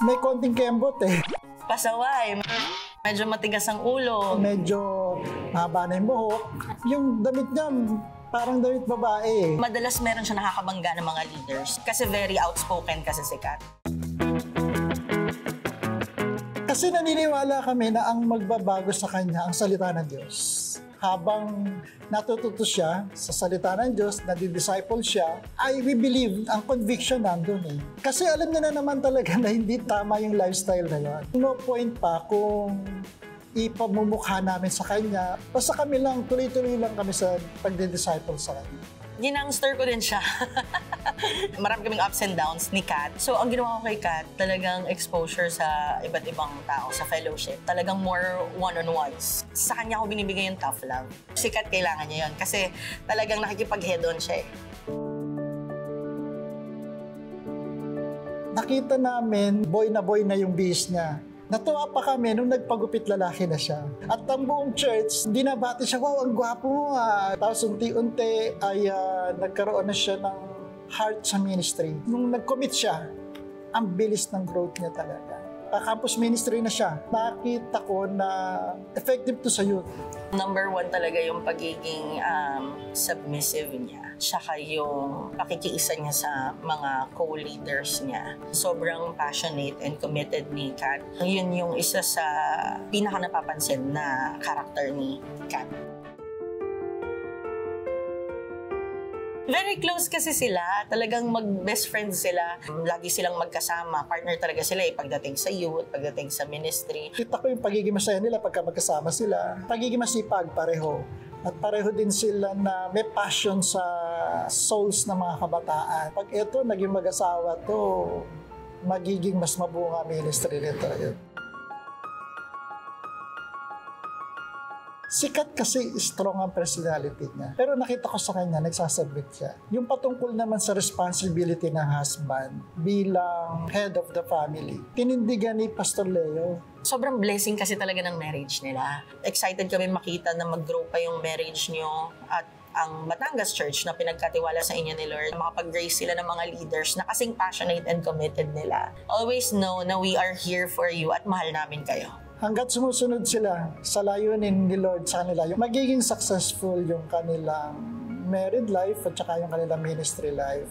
May konting kembot eh. Pasaway. Medyo matigas ang ulo. Medyo haba na yung buhok. Yung damit niya, parang damit babae. Madalas meron siya nakakabangga ng mga leaders kasi very outspoken kasi si Kat. Kasi naniniwala kami na ang magbabago sa kanya ang salita ng Diyos. Habang natututo siya sa salita ng Diyos, nadi-disciple siya, we believe ang conviction nandun eh. Kasi alam niya na naman talaga na hindi tama yung lifestyle na yun. No point pa kung ipamumukha namin sa kanya. Basta kami lang, tuloy-tuloy lang kami sa pagdi-disciple sa kanya. Ginangster ko din siya. Marami kaming ups and downs ni Kat. So, ang ginawa ko kay Kat, talagang exposure sa iba't ibang tao, sa fellowship. Talagang more one-on-ones. Sa kanya ako binibigay yung tough love. Si Kat, kailangan niya yun. Kasi talagang nakikipag-head-on siya eh. Nakita namin, boy na yung bihis niya. Natuwa pa kami nung nagpagupit lalaki na siya. At ang buong church, dinabati siya, wow, ang gwapo mo ah. Tapos unti-unti ay nagkaroon na siya ng heart sa ministry. Nung nag-commit siya, ang bilis ng growth niya talaga. Campus ministry na siya. Nakita ko na effective to sa youth. Number one talaga yung pagiging submissive niya. Tsaka yung pakikiisa niya sa mga co-leaders niya. Sobrang passionate and committed ni Kat. Yun yung isa sa pinaka napapansin na karakter ni Kat. Very close kasi sila. Talagang mag-best friends sila. Lagi silang magkasama. Partner talaga sila pagdating sa youth, pagdating sa ministry. Kita ko yung pagiging masaya nila pagka magkasama sila. Pagiging masipag, pareho. At pareho din sila na may passion sa souls ng mga kabataan. Pag ito, naging mag-asawa to, magiging mas mabunga ministry nito. Sikat kasi strong ang personality niya. Pero nakita ko sa kanya, nagsasubmit siya. Yung patungkol naman sa responsibility ng husband bilang head of the family, tinindigan ni Pastor Leo. Sobrang blessing kasi talaga ng marriage nila. Excited kami makita na mag-grow pa yung marriage nyo at ang Batangas Church na pinagkatiwala sa inyo ni Lord. Makapag-grace sila ng mga leaders na kasing passionate and committed nila. Always know na we are here for you at mahal namin kayo. Hanggat sumusunod sila sa layunin ni Lord sa kanila, yung magiging successful yung kanilang married life at saka yung kanilang ministry life.